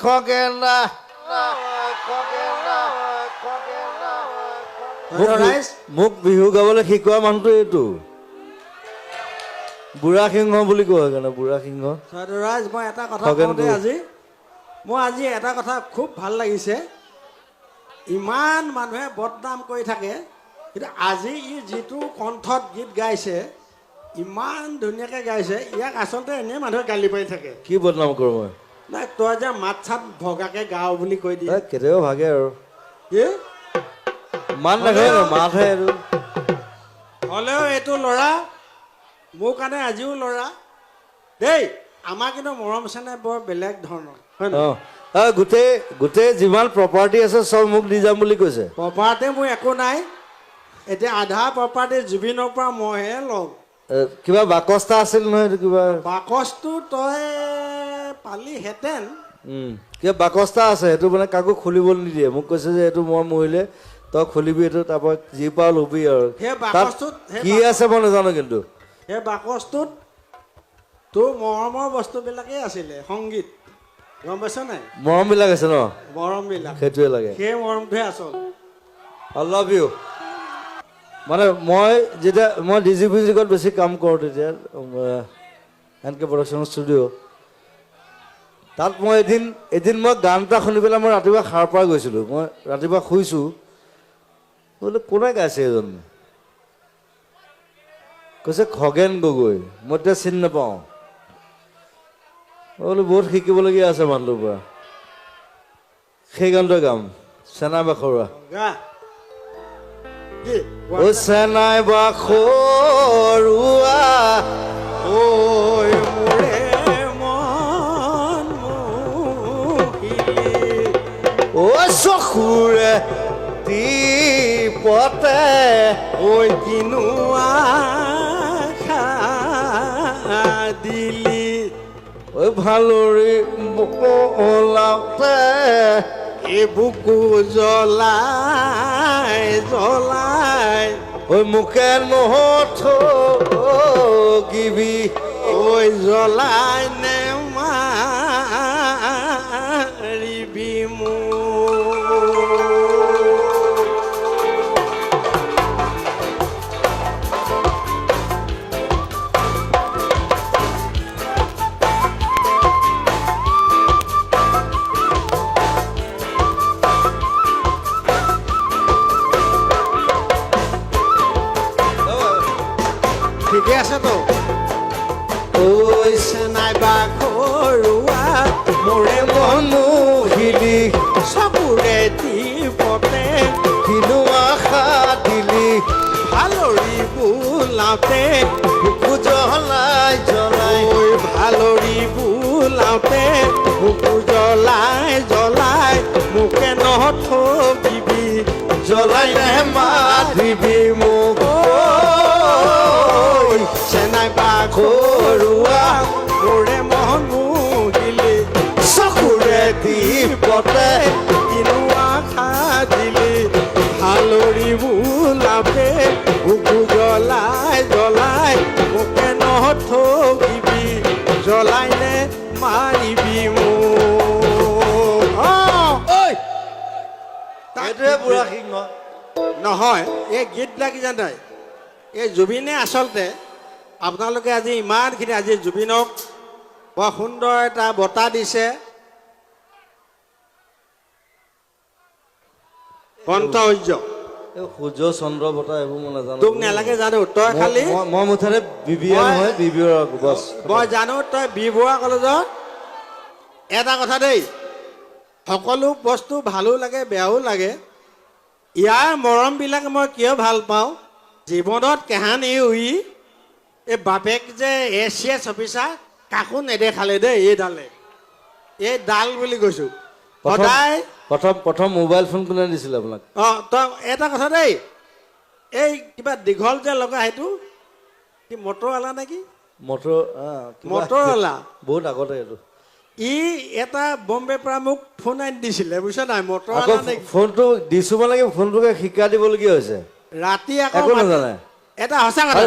খগেনা মোক বিহু গাবলৈ শিকোৱা মানুহটো এইটো বুঢ়া সিংহ বুলি কয় সেইকাৰণে বুঢ়া সিংহ ৰাজ মই এটা কথা কওঁতে আজি এটা কথা খুব ভাল লাগিছে ইমান মানুহে বদনাম কৰি থাকে কিন্তু আজি ই যিটো কণ্ঠত গীত গাইছে ইমান ধুনীয়াকৈ গাইছে ইয়াক আচলতে এনেই মানুহে গালি পাৰি থাকে কি বদনাম কৰোঁ মই নাই তই যে মাত চাত ভগাকৈ গাওঁ বুলি কৈ দিয়ে কেতিয়াবা ভাগে আৰু কি মান নাখায় মাতহে আৰু হ'লেও এইটো ল'ৰা মোৰ কাৰণে আজিও ল'ৰা দেই আমাৰ কিন্তু মৰম চেনেহ বৰ বেলেগ ধৰণৰ হয় নহয় গোটেই যিমান প্ৰপাৰ্টি আছে চব মোক দি যাম বুলি কৈছে প্ৰপাৰ্টি মোৰ একো নাই এতিয়া আধা প্ৰপাৰ্টি জুবিনৰ পৰা মইহে লওঁ কিবা বাকচ এটা আছিল নহয় এইটো কিবা বাকচটো তই পালিহেঁতেন কিবা বাকচ এটা আছে সেইটো মানে কাকো খুলিবলৈ নিদিয়ে মোক কৈছে যে এইটো মই মৰিলে তই খুলিবি এইটো তাৰপৰা যি পাৰ ল'বি আৰু সেই বাকচটোত কি আছে মই নাজানো কিন্তু সেই বাকচটোত তোৰ মৰমৰ বস্তুবিলাকেই আছিলে সংগীত গম পাইছ নাই মৰমবিলাক আছে ন মৰমবিলাক সেইটোৱে লাগে সেই মৰমটোহে আচল আই লাভ ইউ মানে মই যেতিয়া মই ডিজি মিউজিকত বেছি কাম কৰোঁ তেতিয়া এনকে প্ৰডাকশ্যন ষ্টুডিঅ' তাত মই এদিন মই গান এটা শুনি পেলাই মই ৰাতিপুৱা সাৰ পাই গৈছিলোঁ মই ৰাতিপুৱা শুইছোঁ বোলে কোনে গাইছে এজন কৈছে খগেন গগৈ মই এতিয়া চিনি নাপাওঁ বোলো বহুত শিকিবলগীয়া আছে মানুহটোৰ পৰা সেই গানটোৱে গাম চেনাই বাখৰুৱা ও চেনাই বাখৰুৱা ঐ মোৰে মন ও চকুৰে টিপতে ঐ কিনোৱা দিলি ঐ ভালৰি ওলাওতে এই বুকু জ্বলাই জ্বলাই ঐ মোকে নথগিবি ঐ জ্বলাই নেমাৰিবি ঠিকে আছে তো ঐ চেনাই বাখৰুৱা মোৰে মনোহিলি চকুৰে টিপতে কিনো আশা দিলি ভালৰি বোলাওতে বুকু জ্বলাই জ্বলাই ঐ ভালৰি বোলাওতে বুকু জ্বলাই জ্বলাই মোকে নথগিবি জ্বলাই নেমাৰিবি মোক চেনাই বাখৰুৱা মোৰে মন মুহিলি চকুৰে টিপতে কিনো আশা দিলি ভালৰি বোলাওতে বুকু জ্বলাই জ্বলাই মোকে নথগিবি জ্বলাই নে মাৰিবি মোক সেইটোৱে বুঢ়া সিংহ নহয় এই গীতবিলাক জান নাই এই জুবিনে আচলতে আপোনালোকে আজি ইমানখিনি আজি জুবিনক বৰ সুন্দৰ এটা বঁটা দিছে কণ্ঠসূৰ্য সূৰ্য চন্দ্ৰ বঁটা এইবোৰ মই নাজানো তোক নালাগে জানো তই খালি মই মুঠতে BBA নহয় BBA বছ মই জানো তই বি বৰুৱা কলেজত এটা কথা দেই সকলো বস্তু ভালো লাগে বেয়াও লাগে ইয়াৰ মৰমবিলাক মই কিয় ভাল পাওঁ জীৱনত কেহানি উই এই বাপেক যে ACS অফিচাৰ কাকো নেদেখালে দেই এই ডাল বুলি কৈছোঁ সদায় প্ৰথম মোবাইল ফোন কোনে দিছিলে আপোনাক তই এটা কথা দেই এই কিবা দীঘল যে লগা সেইটো কি মটৰৱালা নেকি মটৰৱালা বহুত আগতে এইটো ই এটা বম্বেৰ পৰা মোক ফোন আনি দিছিলে বুজিছ নাই মটৰৱালা ফোনটো দিছো মানে ফোনটোকে শিকাই দিবলগীয়া হৈছে ৰাতি একো নাজানে এটা সঁচা কথা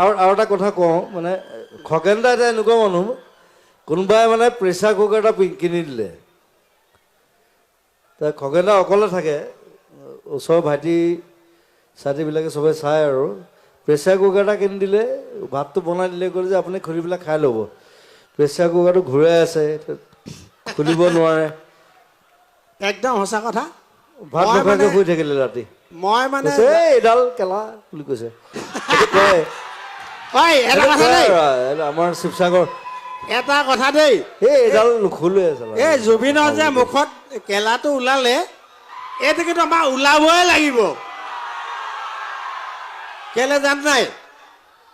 আৰু এটা কথা কওঁ মানে খগেন দা এটা এনেকুৱা মানুহ কোনোবাই মানে প্ৰেছাৰ কুকাৰ এটা কিনি দিলে খগেন দা অকলে থাকে, ওচৰৰ ভাইটি চাইটিবিলাকে চবে চায় আৰু প্ৰেছাৰ কুকাৰ এটা কিনি দিলে, ভাতটো বনাই দিলে ক'লে যে আপুনি খুলি পেলাই খাই ল'ব। প্ৰেছাৰ কুকাৰটো ঘূৰাই আছে, খুলিব নোৱাৰে, একদম সঁচা কথা। ভাত মই নোখোৱাকৈ মানে- শুই থাকিলে ৰাতি। মই মানে কৈছে, "এই এডাল কেলা বুলি কৈছে। সেইটো কয়, ঐ, এটা সেইটো কথা কয় দেই, আৰু, এইটো আমাৰ শিৱসাগৰ, এটা কথা দেই, এই এডাল নুখুলোৱে আছে। এই জুবিনৰ যে মুখত কেলাটো ওলালে, এইটো কিন্তু আমাৰ ওলাবই লাগিব। কেলে জান নাই,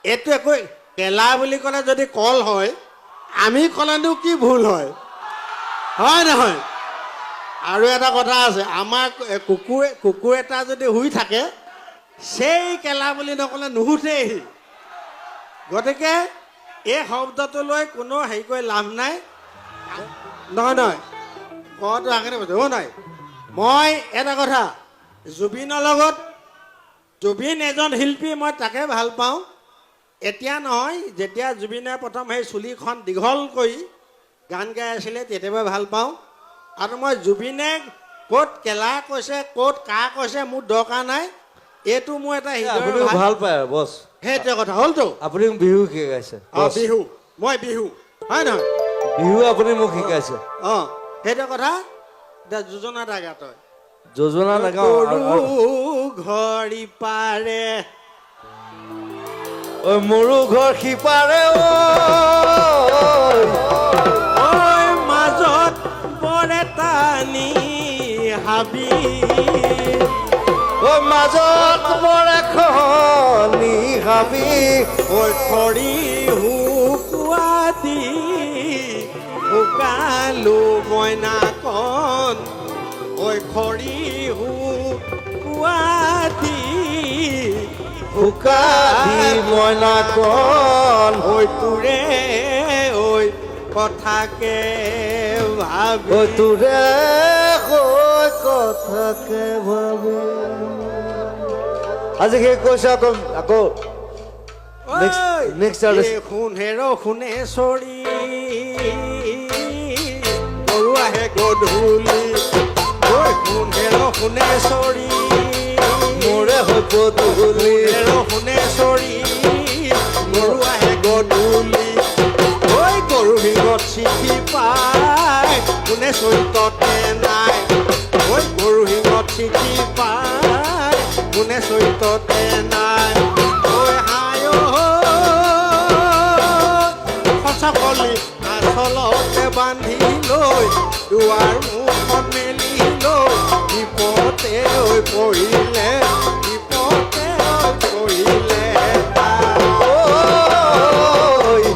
এইটো একো কেলা বুলি ক'লে যদি কল হয়, আমি ক'লেনো কি ভুল হয়, হয় নহয়? আৰু এটা কথা আছে, আমাৰ কুকুৰ এটা যদি শুই থাকে, সেই কেলা বুলি নক'লে নুশুঠেই। গতিকে এই শব্দটো লৈ কোনো হেৰি কৰি লাভ নাই। নহয় কওঁতো আগতে কৈছোঁ, নহয় মই এটা কথা, জুবিনৰ লগত, জুবিন এজন শিল্পী, মই তাকে ভাল পাওঁ। এতিয়া নহয়, যেতিয়া জুবিনে প্ৰথম সেই চুলিখন দীঘল কৰি গান গাই আছিলে, তেতিয়াবা ভাল পাওঁ। আৰু মই জুবিনে ক'ত কেলা কৈছে, ক'ত কা কৈছে, মোৰ দৰকাৰ নাই। এইটো মোৰ এটা আপুনি হৃদয়ৰ ভাল পায় আৰু বছ, সেইটোৱে কথা হ'লতো। আপুনি মোক বিহু শিকাইছে, অঁ, বছ। বিহু, মই বিহু, হয় নহয়? বিহু আপুনি মোক শিকাইছে। অঁ, সেইটো কথা। এতিয়া যোজনা এটা গা তই, যোজনা নাগাওঁ ঘড়ী পাৰে, ঐ মোৰো ঘৰ সিপাৰে, ঐ মাজত বৰ এটা হাবি, ঐ মাজত মোৰ এখন হাবি, ঐ খৰি শুকুৱা দি শুকালো মইনাকণ, ঐ খৰি শুকুৱা দি শুকালি মইনাকণ, ঐ তোৰে ঐ কথাকে ভাবি, ঐ তোৰে কৈ কথাকে ভাবি। আজি সেই কৈছে আকৌ next artist. শুনেৰ শুনেশ্বৰী গৰু আহে গধূলি, ঐ শুনেৰ শুনেশ্বৰী মোৰে হৈ পদূলি, শুনেশ্বৰী গৰু আহে গধূলি, ঐ গৰু শিঙত চিঠি পাই কোনে চৰিততে নাই, ঐ গৰু শিঙত চিঠি পাই কোনে চৰিততে নাই, ঐ হায় সঁচকলি আচলতে বান্ধি লৈ দুৱাৰ মুখত মেলি লৈ বিপদে ঐ পৰিলে, বিপদে ঐ পৰিলে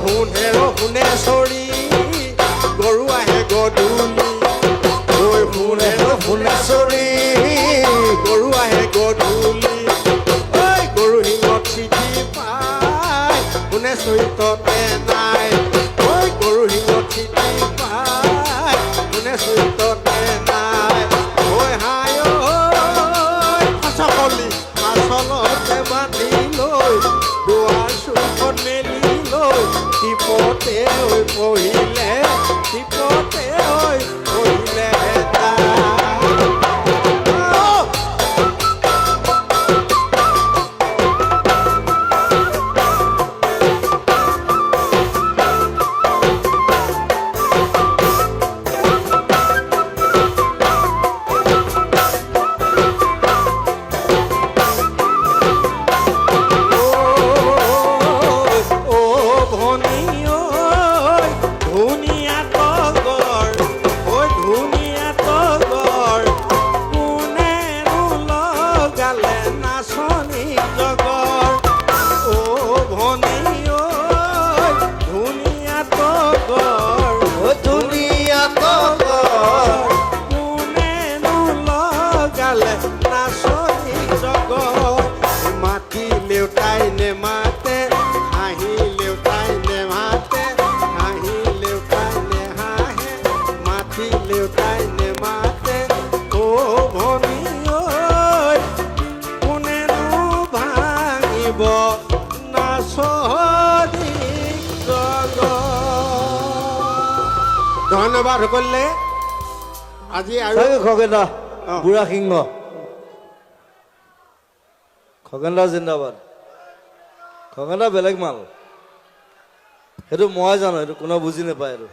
শুনেৰ শুনেশ্বৰী গৰু আহে গধূলি, ঐ শুনেৰ শুনেশ্বৰী গৰু আহে গধূলি, ঐ গৰু শিঙত চিঠি পাই কোনে চৰিততে নাই, ঐ গৰু শিঙত চিঠি পাই কোনে চৰিততে নাই, ঐ হায় সঁচকলি আচলতে বান্ধি লৈ দুৱাৰ চুকত মেলি লৈ টিপতে ঐ পঢ়িলে, টিপতে ঐ পঢ়িলে ধন্যবাদ সকলে। আজি আৰু চাগে খগেন দা অ। বুঢ়া সিংহ খগেন দা জিন্দাবাদ খগেন দা বেলেগ মাল সেইটো মই জানো সেইটো কোনেও বুজি নাপায় আৰু